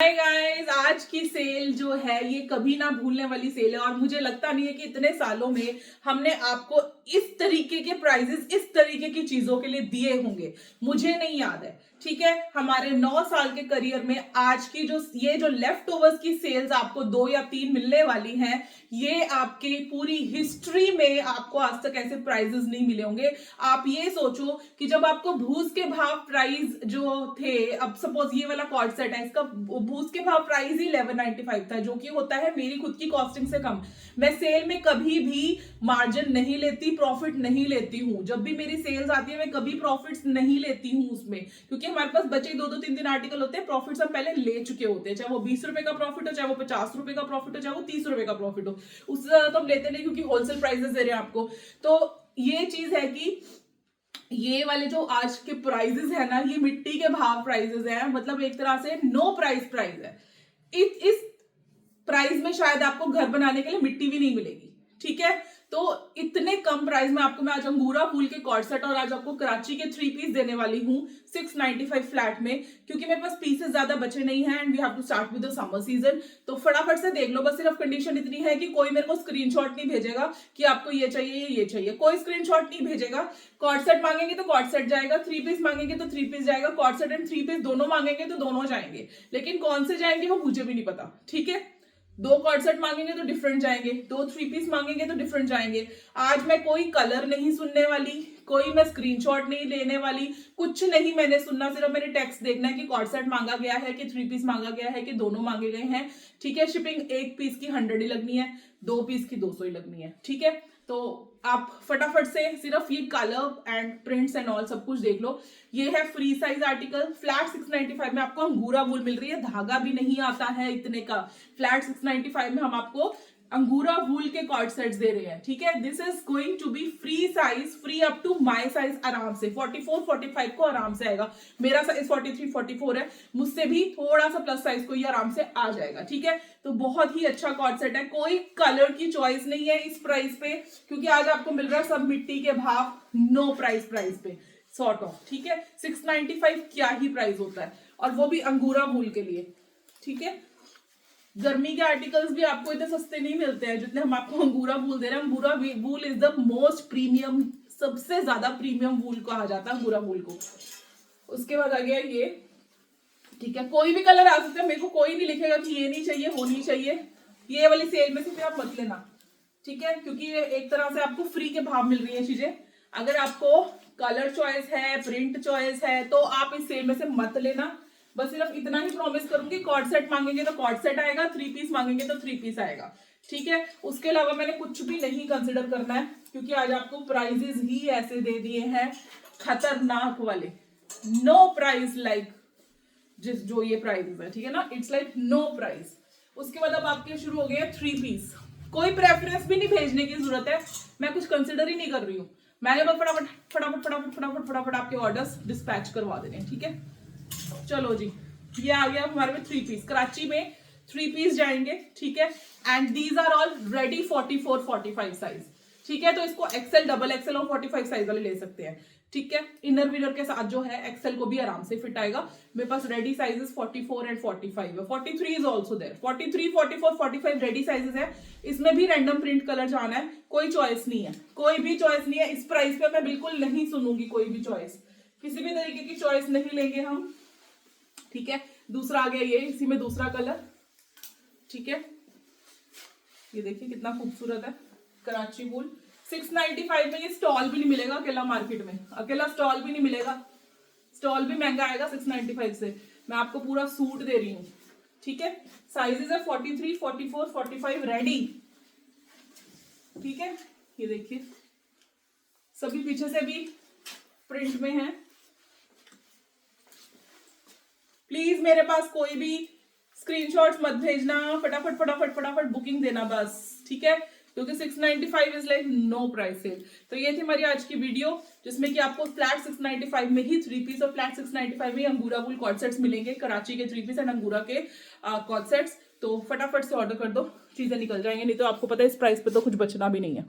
Hi guys, आज की cell जो है ये कभी ना भूलने वाली सेल है और मुझे लगता नहीं है कि इतने सालों में हमने आपको इस तरीके के प्राइजेस इस तरीके की चीजों के लिए दिए होंगे। मुझे नहीं याद है। ठीक है, हमारे 9 साल के करियर में आज की जो लेफ्ट ओवर्स की सेल्स आपको 2 या 3 मिलने वाली हैं, ये आपके पूरी हिस्ट्री में आपको आज तक ऐसे प्राइजेस नहीं मिले होंगे। आप ये सोचो कि जब आपको भूस के भाव प्राइस जो थे, अब सपोज ये वाला कॉर्ड सेट है, इसका भूस के भाव प्राइस ही 1195 था, जो कि होता है मेरी खुद की कॉस्टिंग से कम। मैं सेल में कभी भी मार्जिन नहीं लेती, प्रॉफिट नहीं लेती हूँ। जब भी मेरी सेल्स आती है मैं कभी प्रॉफिट्स नहीं लेती हूँ उसमें, क्योंकि हमारे पास बचे 2-2-3-3 आर्टिकल होते हैं। प्रॉफिट्स हम पहले ले चुके होते हैं, चाहे वो 20 रुपए का प्रॉफिट हो, चाहे वो 50 रुपए का प्रॉफिट हो, चाहे वो 30 रुपए का प्रॉफिट हो। उससे ज्यादा तो हम लेते नहीं, क्योंकि होलसेल प्राइसेस दे रहे हैं आपको। तो ये चीज है कि ये वाले जो आज के प्राइजेस है ना, ये मिट्टी के भाव प्राइजेस है। मतलब एक तरह से नो प्राइस है। इस प्राइस में शायद आपको घर बनाने के लिए मिट्टी भी नहीं मिलेगी। ठीक है, तो इतने कम प्राइस में आपको मैं आज अंगूरा फूल के कॉर्ड सेट और आज आपको कराची के 3 पीस देने वाली हूँ 695 फ्लैट में, क्योंकि मेरे पास पीसेस ज्यादा बचे नहीं हैं and we have to start with the summer season. तो फटाफट से देख लो। बस सिर्फ कंडीशन इतनी है कि कोई मेरे को स्क्रीनशॉट नहीं भेजेगा कि आपको ये चाहिए ये चाहिए, कोई स्क्रीनशॉट नहीं भेजेगा। कॉर्ड सेट मांगेंगे तो कॉर्ड सेट जाएगा, 3 पीस मांगेंगे तो 3 पीस जाएगा, कॉर्ड सेट एंड 3 पीस दोनों मांगेंगे तो दोनों जाएंगे। लेकिन कौन से जाएंगे वो मुझे भी नहीं पता। ठीक है, 2 कॉर्ड सेट मांगेंगे तो डिफरेंट जाएंगे, 2 3 पीस मांगेंगे तो डिफरेंट जाएंगे। आज मैं कोई कलर नहीं सुनने वाली, कोई मैं स्क्रीनशॉट नहीं लेने वाली, कुछ नहीं मैंने सुनना। सिर्फ मैंने टेक्स्ट देखना है कि कॉर्ड सेट मांगा गया है कि 3 पीस मांगा गया है कि दोनों मांगे गए हैं। ठीक है, शिपिंग 1 पीस की 100 ही लगनी है, 2 पीस की 200 ही लगनी है। ठीक है, तो आप फटाफट से सिर्फ ये colour and prints and all सब कुछ देख लो। ये है फ्री साइज आर्टिकल। फ्लैट 695 में आपको अंगूरा वूल मिल रही है, धागा भी नहीं आता है इतने का। फ्लैट 695 में हम आपको अंगूरा वूल के कॉर्ड सेट्स दे रहे हैं। ठीक है, this is going to be free size, free up to my size. आराम से 44 45 को आराम से आएगा। मेरा साइज 43 44 है, मुझसे भी थोड़ा सा प्लस साइज को ये आराम से आ जाएगा। ठीक है, तो बहुत ही अच्छा कॉर्ड सेट है। कोई कलर की चॉइस नहीं है इस प्राइस पे, क्योंकि आज आपको मिल रहा है सब मिट्टी के भाव, नो प्राइस पे सॉर्ट ऑफ। ठीक है, 695 क्या ही प्राइस होता है, और वो भी अंगूरा वूल के लिए। ठीक है, गर्मी के आर्टिकल्स भी आपको इतने सस्ते नहीं मिलते हैं जितने हम आपको अंगूरा वूल दे रहे हैं। अंगूरा वूल इज द मोस्ट प्रीमियम, सबसे ज्यादा प्रीमियम वूल कहा जाता है अंगूरा वूल को। उसके बाद आ गया ये। ठीक है, कोई भी कलर आ सकता है, मेरे को कोई नहीं लिखेगा कि ये नहीं चाहिए वो नहीं चाहिए। ये वाली सेल में से फिर आप मत लेना। ठीक है, क्योंकि ये एक तरह से आपको फ्री के भाव मिल रही है चीजें। अगर आपको कलर चॉइस है, प्रिंट चॉइस है, तो आप इस सेल में से मत लेना। बस सिर्फ इतना ही प्रॉमिस करूंगी, कॉर्ड सेट मांगेंगे तो कॉर्ड सेट आएगा, 3 पीस मांगेंगे तो 3 पीस आएगा। ठीक है, उसके अलावा मैंने कुछ भी नहीं कंसिडर करना है, क्योंकि आज आपको प्राइजेस ही ऐसे दे दिए हैं खतरनाक वाले। नो प्राइस लाइक जो ये प्राइस है। ठीक है ना, इट्स लाइक नो प्राइस। उसके बाद अब आपके शुरू हो गए 3 पीस। कोई प्रेफरेंस भी नहीं भेजने की जरूरत है, मैं कुछ कंसिडर ही नहीं कर रही हूँ। मैंने बस फटाफट फटाफट फटाफट फटाफट फटाफट आपके ऑर्डर्स डिस्पैच करवा देने। ठीक है, चलो जी, ये आ गया हमारे में 3 पीस। कराची में 3 पीस जाएंगे। ठीक है, and these are all ready 44 45 size. ठीक है, तो इसको एक्सेल, डबल एक्सेल और 45 साइज वाले ले सकते हैं। ठीक है, इनर विनर के साथ जो है एक्सेल को भी आराम से फिट आएगा। मेरे पास रेडी साइजेस 44 एंड 45 है, 43 is also there. 43 44 45 ready sizes है। इसमें भी रैंडम प्रिंट कलर जाना है, कोई चॉइस नहीं है, कोई भी चॉइस नहीं है। इस प्राइस पे मैं बिल्कुल नहीं सुनूंगी कोई भी चॉइस, किसी भी तरीके की चॉइस नहीं लेंगे हम। ठीक है, दूसरा आ गया ये, इसी में दूसरा कलर। ठीक है, ये देखिए कितना खूबसूरत है कराची वूल। 695 में ये स्टॉल भी नहीं मिलेगा अकेला, मार्केट में अकेला स्टॉल भी नहीं मिलेगा। स्टॉल भी महंगा आएगा 695 से। मैं आपको पूरा सूट दे रही हूँ। ठीक है, साइजेस है 43 44 45 रेडी। ठीक है, ये देखिए सभी पीछे से भी प्रिंट में है। प्लीज मेरे पास कोई भी स्क्रीनशॉट्स मत भेजना, फटाफट फटाफट फटाफट बुकिंग देना बस। ठीक है, क्योंकि 695 is like no price sale. तो ये थी हमारी आज की वीडियो, जिसमें कि आपको फ्लैट 695 में ही 3 पीस और फ्लैट 695 में ही अंगूरा वूल कॉर्ड सेट्स मिलेंगे, कराची के 3 पीस एंड अंगूरा के कॉर्ड सेट्स। तो फटाफट से ऑर्डर कर दो, चीजें निकल जाएंगे, नहीं तो आपको पता है इस प्राइस पे तो कुछ बचना भी नहीं है।